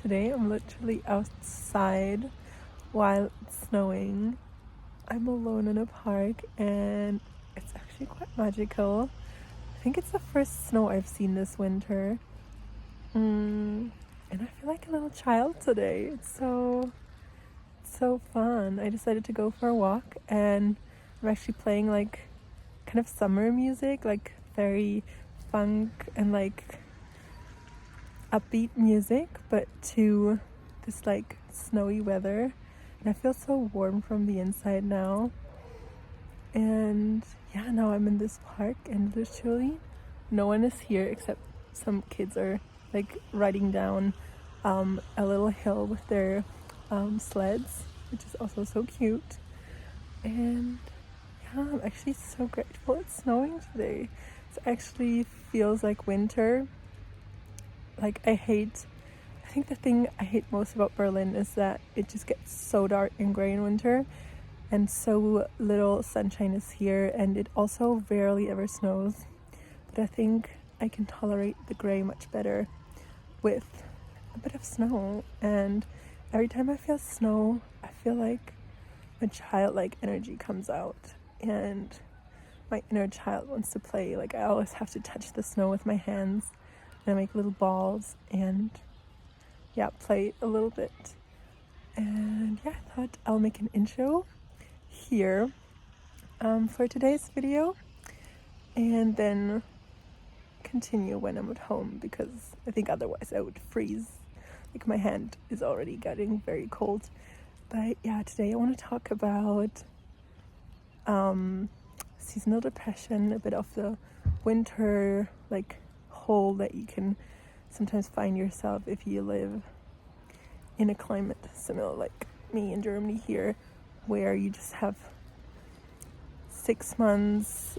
today I'm literally outside while it's snowing. I'm alone in a park and it's actually quite magical. I think it's the first snow I've seen this winter. And I feel like a little child today. It's so fun. I decided to go for a walk and I'm actually playing like kind of summer music, like very funk and like upbeat music, but to this like snowy weather. And I feel so warm from the inside now. And yeah, now I'm in this park and literally no one is here except some kids are like riding down a little hill with their sleds, which is also so cute. And yeah, I'm actually so grateful it's snowing today. It actually feels like winter. Like I think the thing I hate most about Berlin is that it just gets so dark and gray in winter and so little sunshine is here, and it also rarely ever snows. But I think I can tolerate the gray much better with a bit of snow. And every time I feel snow, I feel like my childlike energy comes out and my inner child wants to play. Like I always have to touch the snow with my hands and I make little balls and yeah, play a little bit. And yeah, I thought I'll make an intro here for today's video and then continue when I'm at home, because I think otherwise I would freeze. Like my hand is already getting very cold. But yeah, today I want to talk about seasonal depression, a bit of the winter like hole that you can sometimes find yourself if you live in a climate similar like me in Germany here, where you just have 6 months,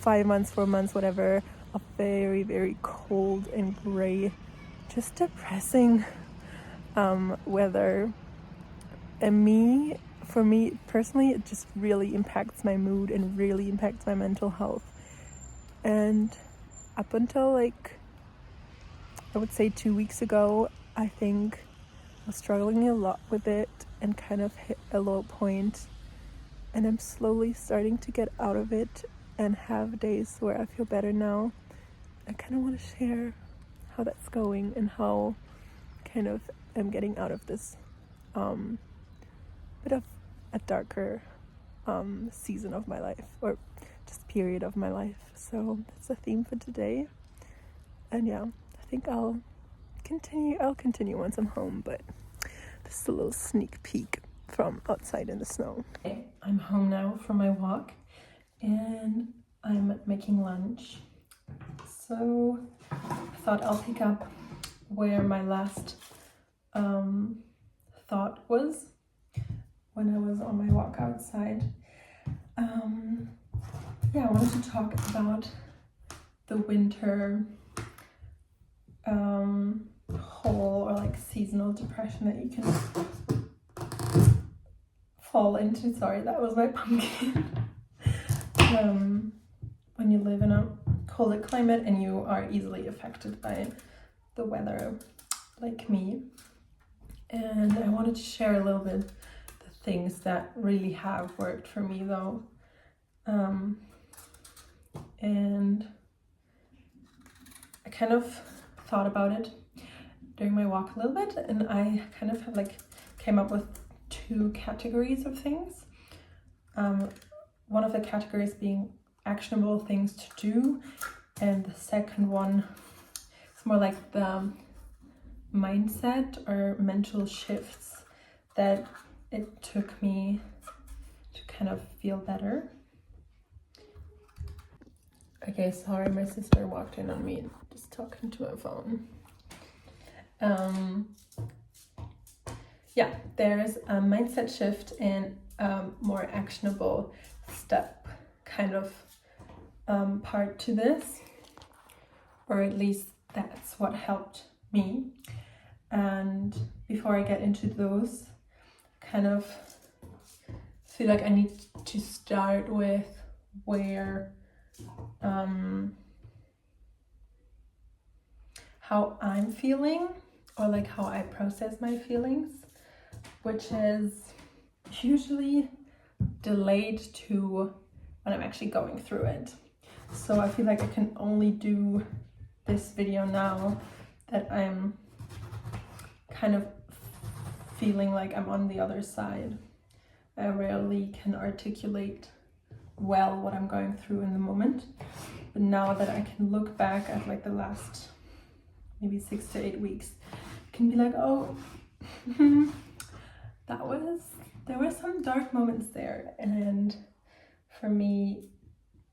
5 months, 4 months, whatever, of very, very cold and gray, just depressing weather. And for me personally, it just really impacts my mood and really impacts my mental health. And up until like, I would say 2 weeks ago, I think I was struggling a lot with it and kind of hit a low point. And I'm slowly starting to get out of it and have days where I feel better now. I kind of want to share how that's going and how kind of I'm getting out of this bit of a darker season of my life, or just period of my life. So that's the theme for today. And yeah, I think I'll continue once I'm home, but this is a little sneak peek from outside in the snow. Okay, I'm home now from my walk and I'm making lunch. So I thought I'll pick up where my last thought was when I was on my walk outside. Yeah, I wanted to talk about the winter hole, or like seasonal depression that you can fall into. Sorry, that was my pumpkin. When you live in a colder climate and you are easily affected by the weather like me. And I wanted to share a little bit the things that really have worked for me though. And I kind of thought about it during my walk a little bit, and I kind of came up with 2 categories of things. One of the categories being actionable things to do, and the second one is more like the mindset or mental shifts that it took me to kind of feel better. Okay, sorry, my sister walked in on me just talking to her phone. Yeah, there's a mindset shift and more actionable step kind of part to this, or at least that's what helped me. And before I get into those, kind of feel like I need to start with where how I'm feeling or like how I process my feelings, which is usually delayed to when I'm actually going through it. So I feel like I can only do this video now that I'm kind of feeling like I'm on the other side. I rarely can articulate well what I'm going through in the moment, but now that I can look back at like the last maybe 6 to 8 weeks, I can be like, oh, there were some dark moments there. And for me,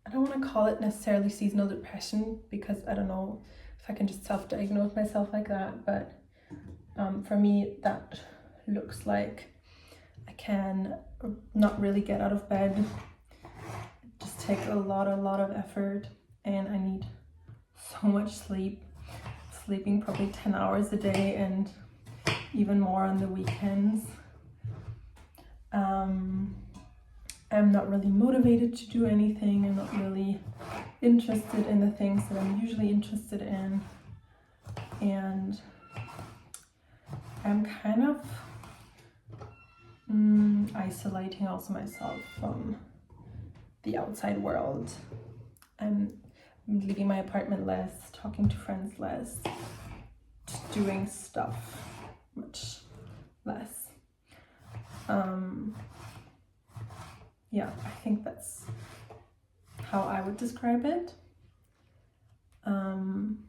I don't want to call it necessarily seasonal depression, because I don't know if I can just self-diagnose myself like that, but for me that looks like I can not really get out of bed. It just takes a lot of effort, and I need so much sleep, sleeping probably 10 hours a day and even more on the weekends. I'm not really motivated to do anything. I'm not really interested in the things that I'm usually interested in, and I'm kind of isolating also myself from the outside world. I'm leaving my apartment less, talking to friends less, just doing stuff much less. Yeah, I think that's how I would describe it. And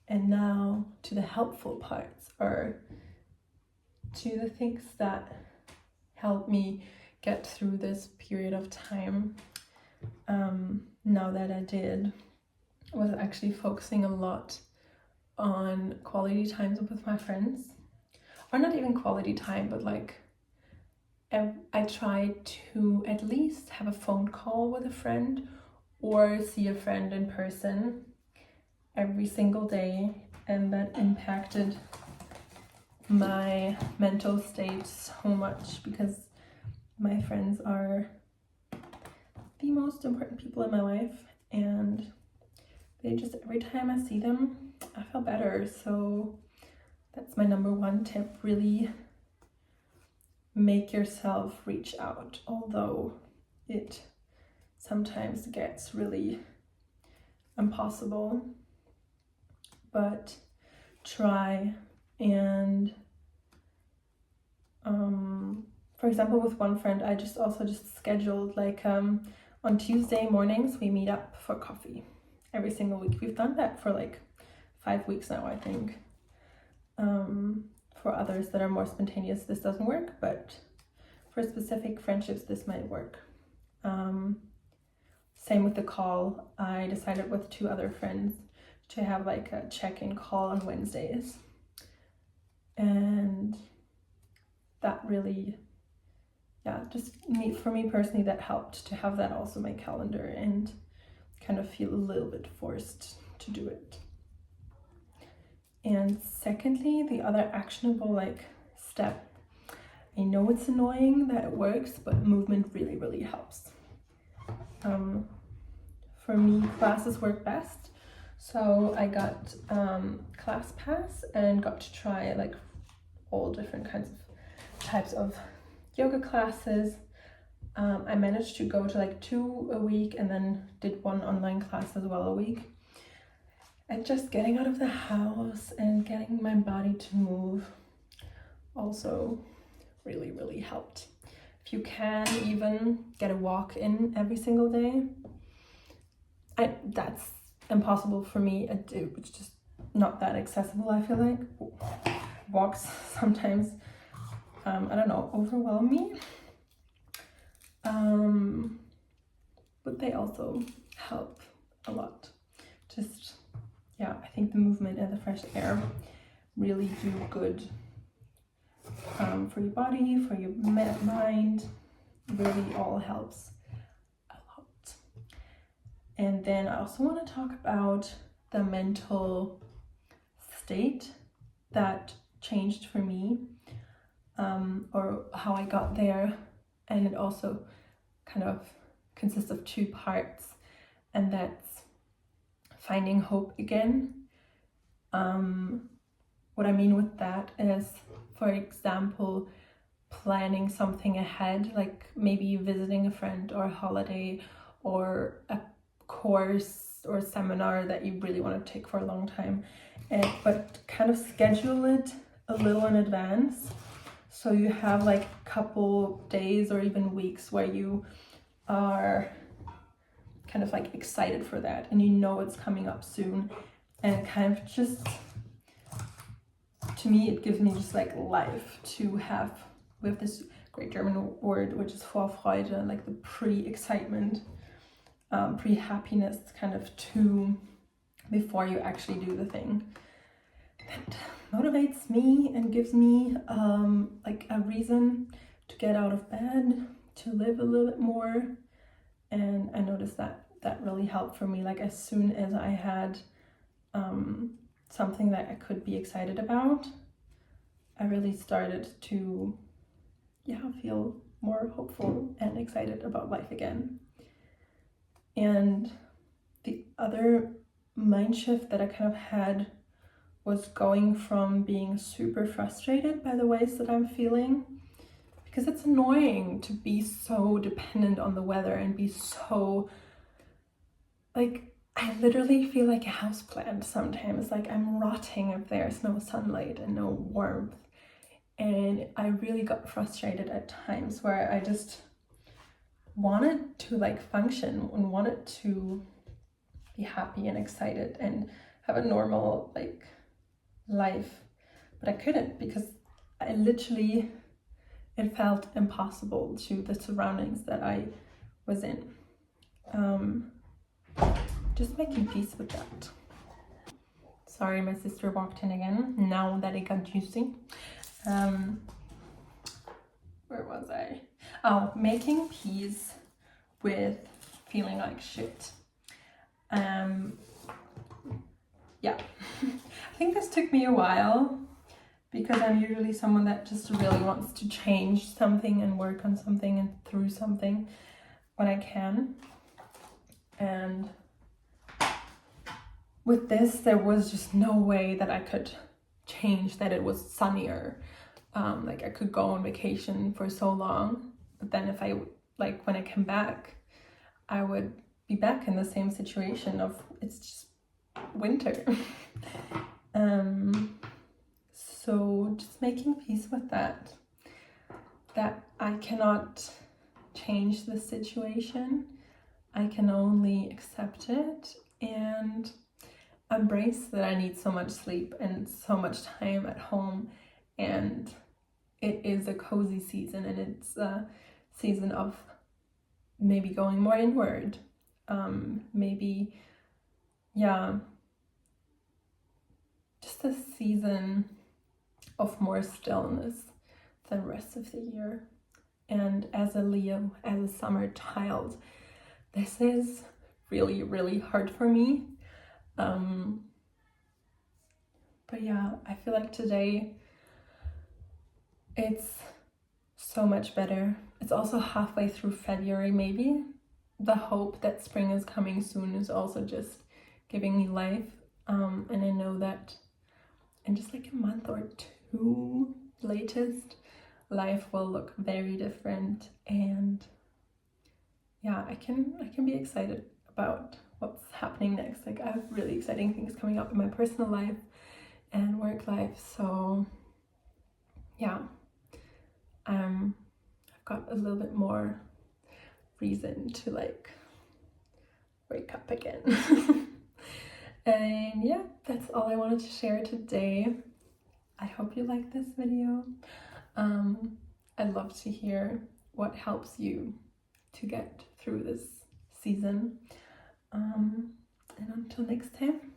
now to the helpful parts, or to the things that help me get through this period of time. Now that I did, was actually focusing a lot on quality times with my friends, or not even quality time, but like I try to at least have a phone call with a friend or see a friend in person every single day, and that impacted my mental state so much, because my friends are the most important people in my life, and they just, every time I see them, I feel better. So that's my number one tip. Really make yourself reach out, although it sometimes gets really impossible, but try. And for example, with one friend, I just scheduled like on Tuesday mornings we meet up for coffee every single week. We've done that for like 5 weeks now, I think. For others that are more spontaneous, this doesn't work, but for specific friendships, this might work. Same with the call. I decided with 2 other friends to have like a check-in call on Wednesdays, and that really, just for me personally, that helped to have that also my calendar and kind of feel a little bit forced to do it. And secondly, the other actionable step, I know it's annoying that it works, but movement really helps. For me, classes work best. So I got class pass and got to try like all different types of yoga classes. I managed to go to like 2 a week, and then did 1 online class as well a week. And just getting out of the house and getting my body to move also really helped. If you can even get a walk in every single day, that's impossible for me. It's just not that accessible, I feel like. Walks sometimes, I don't know, overwhelm me. But they also help a lot. I think the movement and the fresh air really do good for your body, for your mind. Really all helps a lot. And then I also want to talk about the mental state that changed for me, or how I got there. And it also kind of consists of 2 parts, and that's finding hope again, what I mean with that is, for example, planning something ahead, like maybe visiting a friend or a holiday or a course or seminar that you really want to take for a long time, but kind of schedule it a little in advance, so you have like a couple days or even weeks where you are kind of like excited for that, and you know it's coming up soon, and kind of just, to me, it gives me just like life to have, with this great German word which is Vorfreude, like the pre-excitement, pre-happiness kind of to before you actually do the thing. That motivates me and gives me like a reason to get out of bed, to live a little bit more. And I noticed that that really helped for me. Like as soon as I had something that I could be excited about, I really started to feel more hopeful and excited about life again. And the other mind shift that I kind of had was going from being super frustrated by the ways that I'm feeling, because it's annoying to be so dependent on the weather and be so, like, I literally feel like a houseplant sometimes. Like I'm rotting if there's no sunlight and no warmth. And I really got frustrated at times where I just wanted to like function and wanted to be happy and excited and have a normal like life, but I couldn't, because I literally, it felt impossible to the surroundings that I was in. Just making peace with that. Sorry, my sister walked in again now that it got juicy. Where was I? Oh, making peace with feeling like shit. Yeah, I think this took me a while, because I'm usually someone that just really wants to change something and work on something and through something when I can. And with this, there was just no way that I could change that it was sunnier. Like I could go on vacation for so long, but then if I, like when I came back, I would be back in the same situation of it's just winter. So just making peace with that I cannot change the situation. I can only accept it and embrace that I need so much sleep and so much time at home, and it is a cozy season, and it's a season of maybe going more inward, maybe just a season of more stillness than the rest of the year. And as a Leo, as a summer child, this is really, really hard for me. But yeah, I feel like today it's so much better. It's also halfway through February, maybe. The hope that spring is coming soon is also just giving me life. And I know that in just like a month or two latest, life will look very different, and yeah, I can be excited about what's happening next. Like I have really exciting things coming up in my personal life and work life, so yeah, I've got a little bit more reason to like wake up again. And yeah, that's all I wanted to share today. I hope you like this video. I'd love to hear what helps you to get through this season. And until next time.